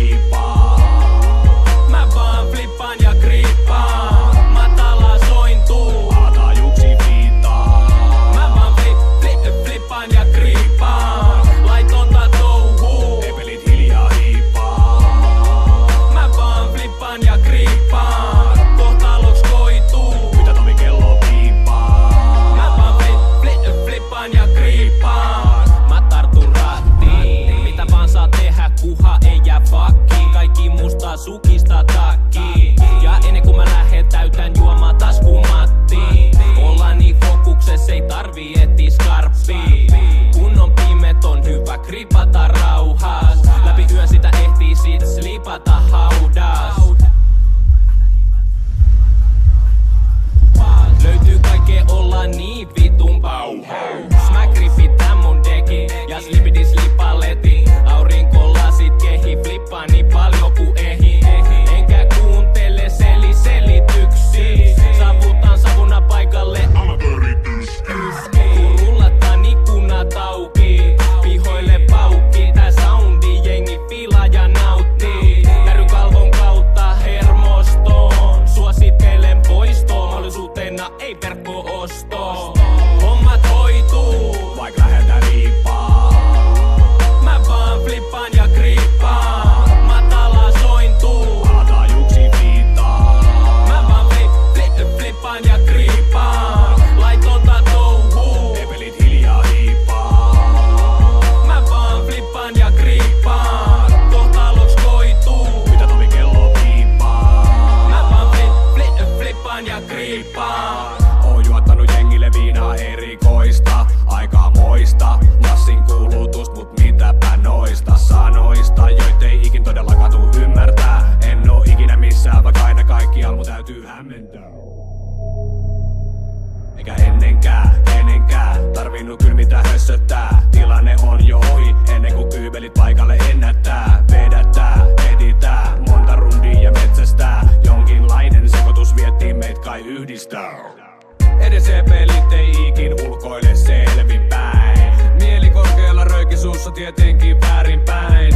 hiipaa. Mä vaan flippaan ja kriippaan. Matala sointuu, alajuksi viittaa. Mä vaan flippaan ja kriippaan. Laitonta touhuu, epelit hiljaa hiipaa. Mä vaan flippaan ja kriippaan. Kohtaloks koituu, mitä tovi kello piippaa. Mä vaan flippaan ja kriippaan. Mä tartun rattiin, mitä vaan saa tehdä, kuha ei jää fakkiin. Kaikki musta sukista takkiin. Ja ennen kuin mä lähden täytän juomaa taskumattiin. Ollaan niin fokuksessa, ei tarvii etsiä skarppii. Kun on pimeet on hyvä kripata rauhas. Läpi yön sitä ehtii sit slipata haudas. Löytyy kaikkea, ollaan niin vitun bauhaus. Mä grippitän mun dekin ja slipidi slipaletin. Aurinkolasit kehi, flippaan niin paljon ku ehi. Enkä kuuntele selityksiä. Saavutan savuna paikalle kun rullataan ikkunat auki. Pihoille paukki, tää soundi jengi filaa ja nauttii. Tärykalvon kautta hermostoon. Suosittelen poistoon, mahdollisuutena ei verkko-ostoon. Hommat hoituu, vaik lähetään riippaa. Mä vaan flippaan ja kriippaan. Matala sointuu, alajuksi viittaa. Mä vaan flippaan ja kriippaan. Laitonta touhuu, epelit hiljaa hiipaa. Mä vaan flippaan ja kriippaan. Kohtaloks koituu, mitä tovi kello piippaa. Mä vaan flippaan ja kriippaan. Oon juottanut jengille viinaa erikoista, aikaa moista. Massin kulutus, mut mitäpä noista sanoista, joita ei ikin todellakaan tuu ymmärtää. En oo ikinä missään, vaikka aina kaikkial mun täytyy hämmentää. Eikä ennenkään tarvinnut kyllä mitään hössöttää. Tilanne on jo ohi ennen kuin kyybelit paikalle ennättää. Vedättää, editää, monta rundia ja metsästää. Jonkinlainen sekoitus viettiin meit kai yhdistää. Edes epelit ei ikin ulkoile selvinpäin. Mieli korkealla, rööki suussa tietenkin väärinpäin.